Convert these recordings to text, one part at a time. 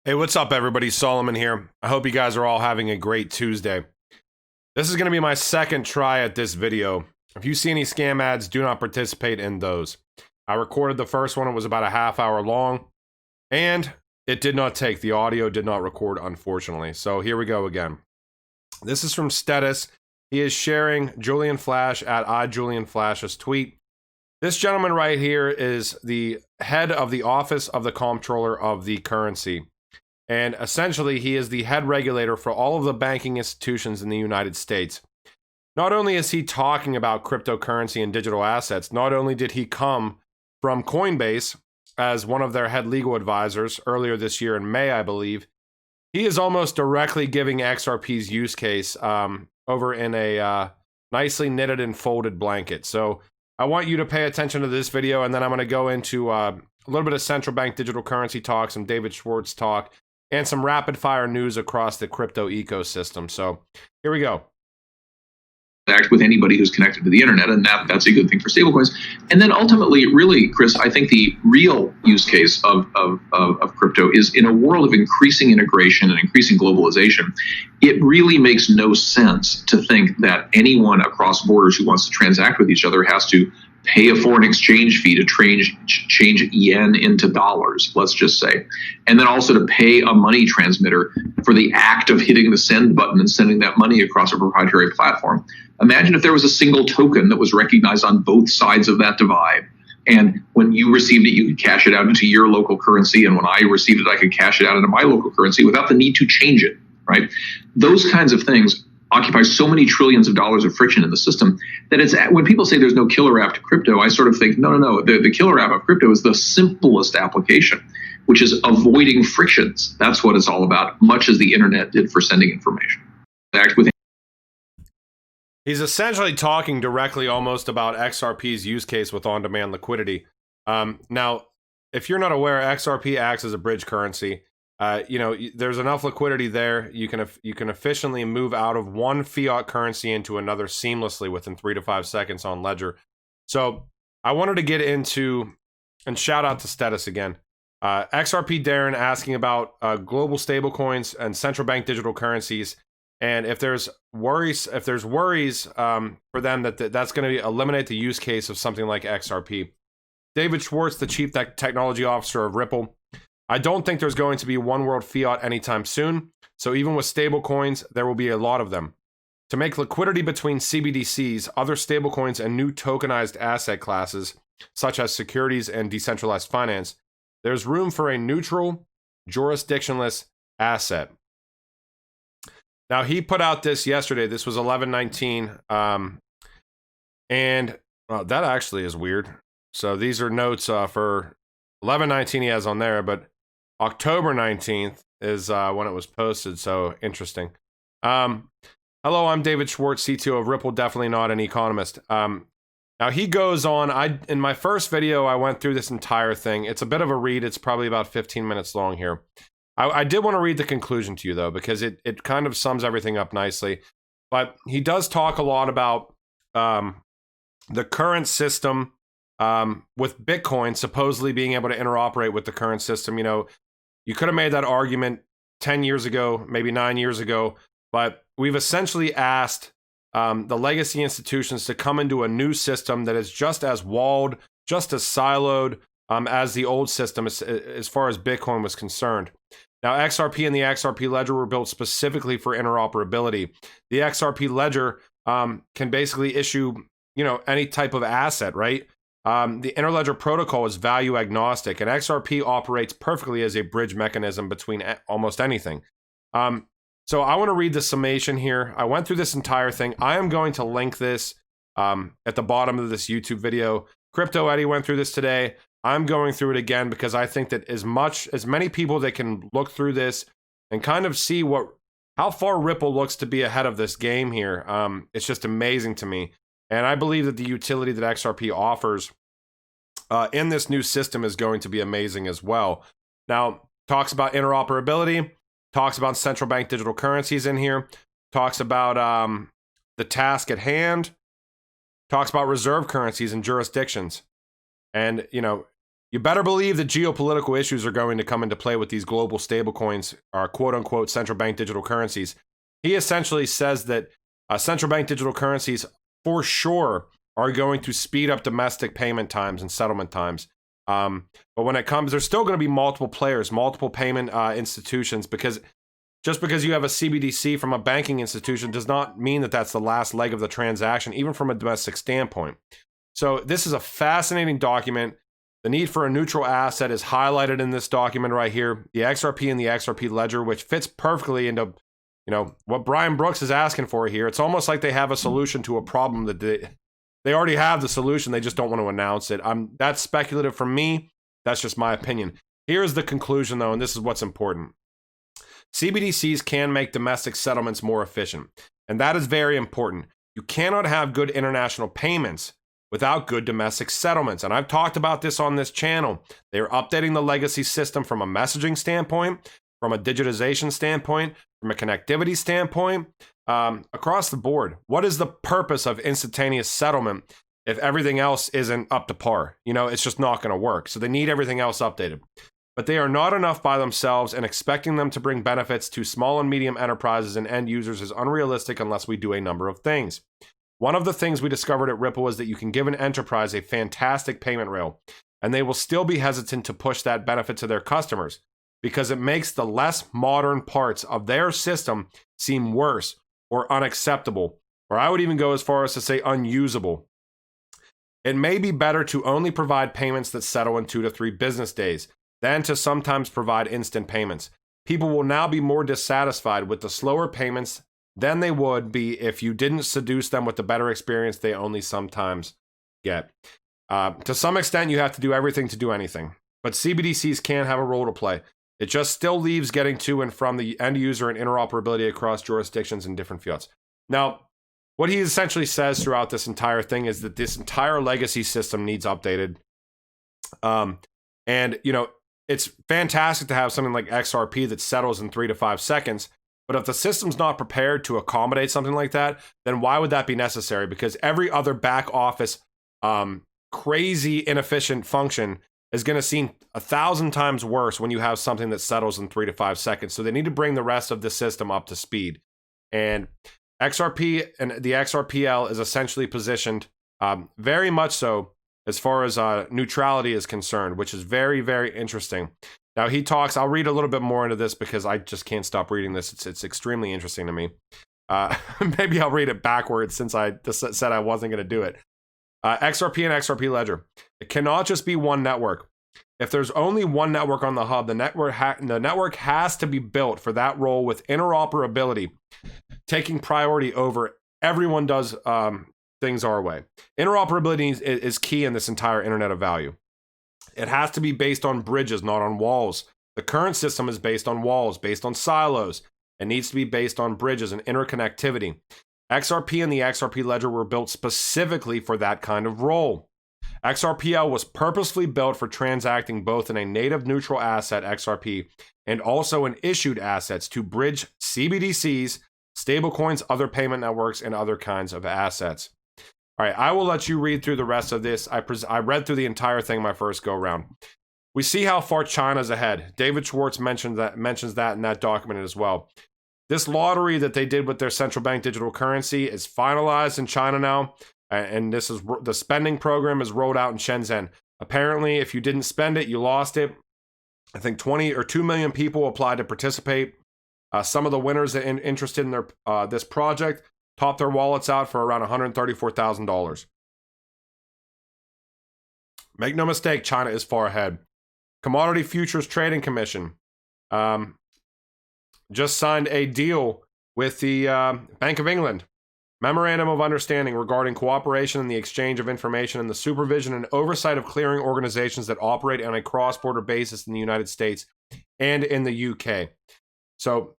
Hey, what's up, everybody? Solomon here. I hope you guys are all having a great Tuesday. This is going to be my second try at this video. If you see any scam ads, do not participate in those. I recorded the first one. It was about a half hour long, and it did not take. The audio did not record, unfortunately. So here we go again. This is from Status. He is sharing Julian Flash at iJulianFlash's tweet. This gentleman right here is the head of the Office of the Comptroller of the Currency. And essentially, he is the head regulator for all of the banking institutions in the United States. Not only is he talking about cryptocurrency and digital assets, not only did he come from Coinbase as one of their head legal advisors earlier this year in May, I believe, he is almost directly giving XRP's use case over in a nicely knitted and folded blanket. So I want you to pay attention to this video, and then I'm going to go into a little bit of central bank digital currency talk, some David Schwartz talk, and some rapid fire news across the crypto ecosystem. So here we go. Act with anybody who's connected to the internet, and that's a good thing for stablecoins. And then ultimately, really, Chris, I think the real use case of crypto is in a world of increasing integration and increasing globalization. It really makes no sense to think that anyone across borders who wants to transact with each other has to pay a foreign exchange fee to change yen into dollars, let's just say, and then also to pay a money transmitter for the act of hitting the send button and sending that money across a proprietary platform. Imagine if there was a single token that was recognized on both sides of that divide. And when you received it, you could cash it out into your local currency. And when I received it, I could cash it out into my local currency without the need to change it, right? Those kinds of things occupy so many trillions of dollars of friction in the system that it's, when people say there's no killer app to crypto, I sort of think, no. The killer app of crypto is the simplest application, which is avoiding frictions. That's what it's all about, much as the internet did for sending information. He's essentially talking directly almost about XRP's use case with on-demand liquidity. Now, if you're not aware, XRP acts as a bridge currency. There's enough liquidity there. You can efficiently move out of one fiat currency into another seamlessly within 3 to 5 seconds on Ledger. So I wanted to get into, and shout out to Status again. XRP Darren asking about global stablecoins and central bank digital currencies. And if there's worries for them that's going to eliminate the use case of something like XRP. David Schwartz, the chief technology officer of Ripple. I don't think there's going to be one world fiat anytime soon. So even with stablecoins, there will be a lot of them. To make liquidity between CBDCs, other stablecoins, and new tokenized asset classes, such as securities and decentralized finance, there's room for a neutral, jurisdictionless asset. Now, he put out this yesterday. This was 11/19. And that actually is weird. So these are notes for 11/19 he has on there, but October 19th is when it was posted. So interesting. Hello, I'm David Schwartz, CTO of Ripple, definitely not an economist. Now he goes on. In my first video, I went through this entire thing. It's a bit of a read. It's probably about 15 minutes long here. I did want to read the conclusion to you, though, because it kind of sums everything up nicely. But he does talk a lot about the current system with Bitcoin supposedly being able to interoperate with the current system. You know, you could have made that argument 10 years ago, maybe 9 years ago, but we've essentially asked the legacy institutions to come into a new system that is just as walled, just as siloed as the old system as far as Bitcoin was concerned. Now, XRP and the XRP Ledger were built specifically for interoperability. The XRP Ledger can basically issue, any type of asset, right? The Interledger protocol is value agnostic, and XRP operates perfectly as a bridge mechanism between almost anything. So I want to read the summation here. I went through this entire thing. I am going to link this at the bottom of this YouTube video. Crypto Eddie went through this today. I'm going through it again because I think that as many people that can look through this and kind of see how far Ripple looks to be ahead of this game here. It's just amazing to me. And I believe that the utility that XRP offers in this new system is going to be amazing as well. Now, talks about interoperability, talks about central bank digital currencies in here, talks about the task at hand, talks about reserve currencies and jurisdictions. And, You better believe that geopolitical issues are going to come into play with these global stablecoins, or quote unquote central bank digital currencies. He essentially says that central bank digital currencies for sure are going to speed up domestic payment times and settlement times. But when it comes, there's still going to be multiple players, multiple payment institutions, because just because you have a CBDC from a banking institution does not mean that that's the last leg of the transaction, even from a domestic standpoint. So this is a fascinating document. The need for a neutral asset is highlighted in this document right here. The XRP and the XRP ledger, which fits perfectly into, what Brian Brooks is asking for here. It's almost like they have a solution to a problem that they already have the solution. They just don't want to announce it. That's speculative from me. That's just my opinion. Here's the conclusion, though, and this is what's important. CBDCs can make domestic settlements more efficient, and that is very important. You cannot have good international payments without good domestic settlements. And I've talked about this on this channel. They're updating the legacy system from a messaging standpoint, from a digitization standpoint, from a connectivity standpoint, across the board. What is the purpose of instantaneous settlement if everything else isn't up to par? It's just not going to work. So they need everything else updated. But they are not enough by themselves, and expecting them to bring benefits to small and medium enterprises and end users is unrealistic unless we do a number of things. One of the things we discovered at Ripple is that you can give an enterprise a fantastic payment rail, and they will still be hesitant to push that benefit to their customers because it makes the less modern parts of their system seem worse or unacceptable, or I would even go as far as to say unusable. It may be better to only provide payments that settle in 2 to 3 business days than to sometimes provide instant payments. People will now be more dissatisfied with the slower payments than they would be if you didn't seduce them with the better experience they only sometimes get. To some extent, you have to do everything to do anything, but CBDCs can have a role to play. It just still leaves getting to and from the end user and interoperability across jurisdictions and different fiats. Now, what he essentially says throughout this entire thing is that this entire legacy system needs updated. It's fantastic to have something like XRP that settles in 3 to 5 seconds. But if the system's not prepared to accommodate something like that, then why would that be necessary? Because every other back office, crazy inefficient function is going to seem 1,000 times worse when you have something that settles in 3 to 5 seconds. So they need to bring the rest of the system up to speed. And XRP and the XRPL is essentially positioned very much so as far as neutrality is concerned, which is very, very interesting. Now he talks, I'll read a little bit more into this because I just can't stop reading this. It's extremely interesting to me. Maybe I'll read it backwards since I just said I wasn't going to do it. XRP and XRP Ledger. It cannot just be one network. If there's only one network on the hub, the network has to be built for that role with interoperability, taking priority over everyone does things our way. Interoperability is key in this entire Internet of Value. It has to be based on bridges, not on walls. The current system is based on walls, based on silos. It needs to be based on bridges and interconnectivity. XRP and the XRP Ledger were built specifically for that kind of role. XRPL was purposefully built for transacting both in a native neutral asset, XRP, and also in issued assets to bridge CBDCs, stablecoins, other payment networks, and other kinds of assets. All right, I will let you read through the rest of this. I read through the entire thing my first go round. We see how far China's ahead. David Schwartz mentions that in that document as well. This lottery that they did with their central bank digital currency is finalized in China now, and this is the spending program is rolled out in Shenzhen. Apparently, if you didn't spend it, you lost it. I think 20 or 2 million people applied to participate. Some of the winners that interested in their this project topped their wallets out for around $134,000. Make no mistake, China is far ahead. Commodity Futures Trading Commission just signed a deal with the Bank of England. Memorandum of Understanding regarding cooperation in the exchange of information and the supervision and oversight of clearing organizations that operate on a cross-border basis in the United States and in the UK. So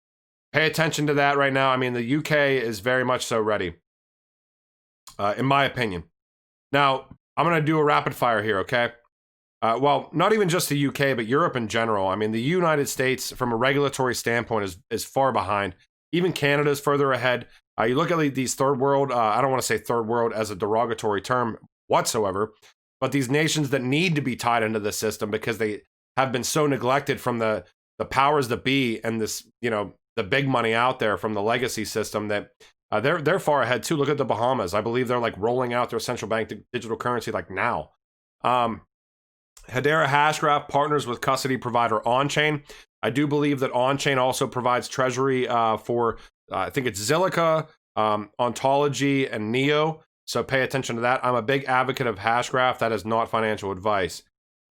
pay attention to that right now. I mean, the UK is very much so ready, in my opinion. Now, I'm going to do a rapid fire here, okay? Well, not even just the UK, but Europe in general. I mean, the United States, from a regulatory standpoint, is far behind. Even Canada is further ahead. You look at these third world, I don't want to say third world as a derogatory term whatsoever, but these nations that need to be tied into the system because they have been so neglected from the powers that be and this, the big money out there from the legacy system that they're far ahead too. Look at the Bahamas. I believe they're like rolling out their central bank digital currency like now. Hedera Hashgraph partners with custody provider Onchain. I do believe that Onchain also provides treasury for, I think it's Zilliqa, Ontology, and Neo. So pay attention to that. I'm a big advocate of Hashgraph. That is not financial advice.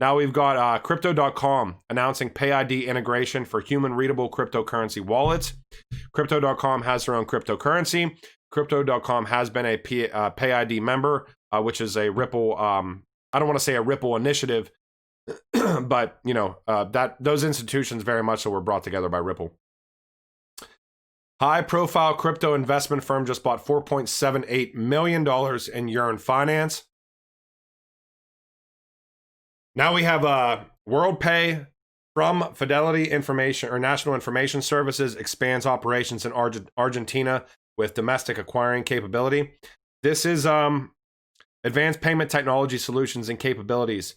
Now we've got Crypto.com announcing PayID integration for human readable cryptocurrency wallets. Crypto.com has their own cryptocurrency. Crypto.com has been a PayID member, which is a Ripple, I don't want to say a Ripple initiative, but that those institutions very much so were brought together by Ripple. High-profile crypto investment firm just bought $4.78 million in Yearn.Finance. Now we have WorldPay from Fidelity Information or National Information Services expands operations in Argentina with domestic acquiring capability. This is advanced payment technology solutions and capabilities.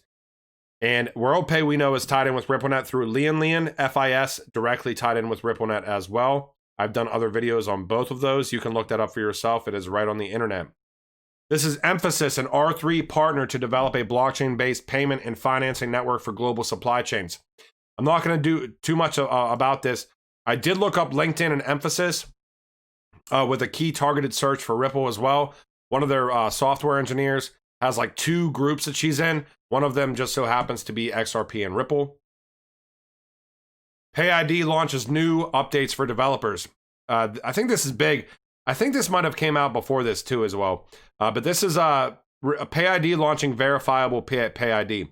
And WorldPay we know is tied in with RippleNet through Lian FIS, directly tied in with RippleNet as well. I've done other videos on both of those. You can look that up for yourself. It is right on the internet. This is Emphasis, an R3 partner to develop a blockchain-based payment and financing network for global supply chains. I'm not going to do too much about this. I did look up LinkedIn and Emphasis with a key targeted search for Ripple as well. One of their software engineers has like 2 groups that she's in. One of them just so happens to be XRP and Ripple. PayID launches new updates for developers. I think this is big. I think this might have came out before this too as well. But this is a PayID launching verifiable PayID.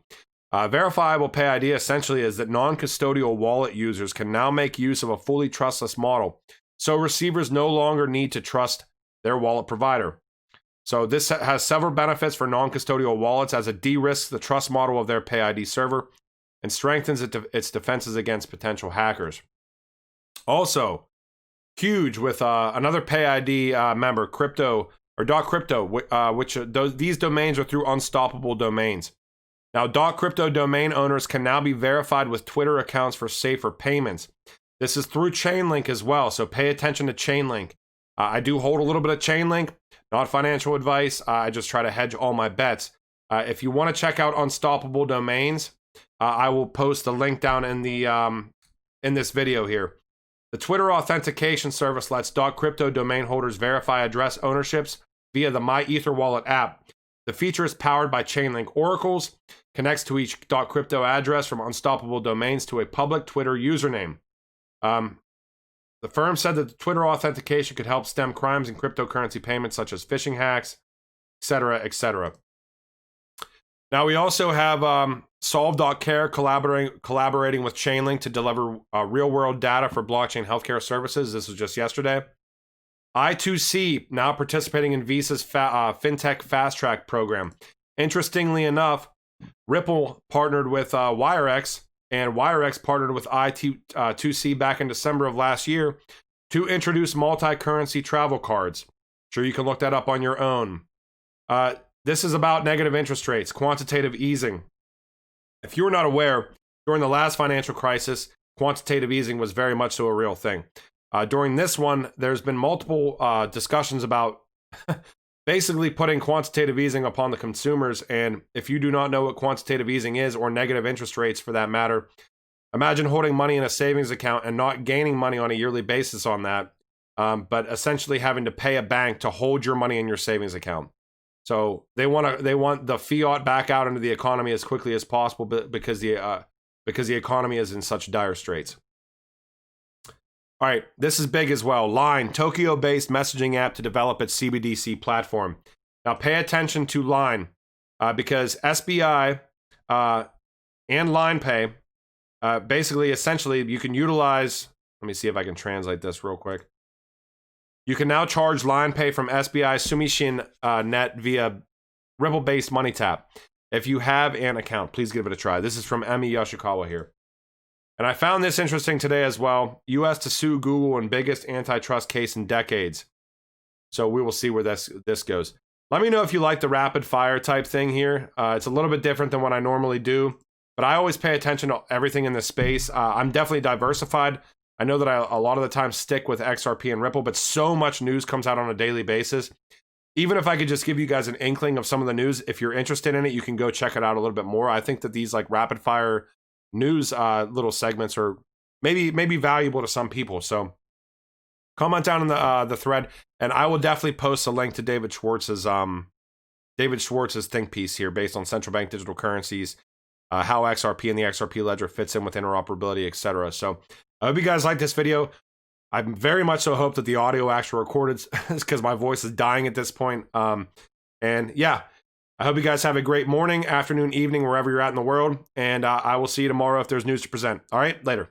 Verifiable PayID essentially is that non-custodial wallet users can now make use of a fully trustless model. So receivers no longer need to trust their wallet provider. So this has several benefits for non-custodial wallets as it de-risks the trust model of their PayID server and strengthens its defenses against potential hackers. Also, huge with another PayID member, Crypto or .crypto, which these domains are through Unstoppable domains. Now, .crypto domain owners can now be verified with Twitter accounts for safer payments. This is through Chainlink as well, so pay attention to Chainlink. I do hold a little bit of Chainlink, not financial advice. I just try to hedge all my bets. If you want to check out Unstoppable domains, I will post the link down in the in this video here. The Twitter authentication service lets .crypto domain holders verify address ownerships via the MyEtherWallet app. The feature is powered by Chainlink oracles, connects to each .crypto address from Unstoppable domains to a public Twitter username. The firm said that the Twitter authentication could help stem crimes in cryptocurrency payments such as phishing hacks, etc., etc. Now we also have Solve.care collaborating with Chainlink to deliver real-world data for blockchain healthcare services. This was just yesterday. I2C now participating in Visa's FinTech Fast Track program. Interestingly enough, Ripple partnered with WireX, and WireX partnered with I2C back in December of last year to introduce multi-currency travel cards. Sure, you can look that up on your own. This is about negative interest rates, quantitative easing. If you're not aware, during the last financial crisis, quantitative easing was very much so a real thing. During this one, there's been multiple discussions about basically putting quantitative easing upon the consumers. And if you do not know what quantitative easing is, or negative interest rates for that matter, imagine holding money in a savings account and not gaining money on a yearly basis on that, but essentially having to pay a bank to hold your money in your savings account. So they want the fiat back out into the economy as quickly as possible because the economy is in such dire straits. All right, this is big as well. Line, Tokyo-based messaging app to develop its CBDC platform. Now pay attention to Line because SBI and LinePay basically, essentially, you can utilize. Let me see if I can translate this real quick. You can now charge LinePay from SBI Sumishin Net via Ripple-based money tap. If you have an account, please give it a try. This is from Emi Yoshikawa here. And I found this interesting today as well. U.S. to sue Google in biggest antitrust case in decades. So we will see where this goes. Let me know if you like the rapid fire type thing here. It's a little bit different than what I normally do, but I always pay attention to everything in this space. I'm definitely diversified. I know that I a lot of the time stick with XRP and Ripple, but so much news comes out on a daily basis. Even if I could just give you guys an inkling of some of the news, if you're interested in it, you can go check it out a little bit more. I think that these like rapid fire news little segments are maybe valuable to some people. So comment down in the thread, and I will definitely post a link to David Schwartz's think piece here based on central bank digital currencies, how XRP and the XRP ledger fits in with interoperability, etc. So I hope you guys like this video. I very much so hope that the audio actually recorded because my voice is dying at this point. And yeah, I hope you guys have a great morning, afternoon, evening, wherever you're at in the world. And I will see you tomorrow if there's news to present. All right, later.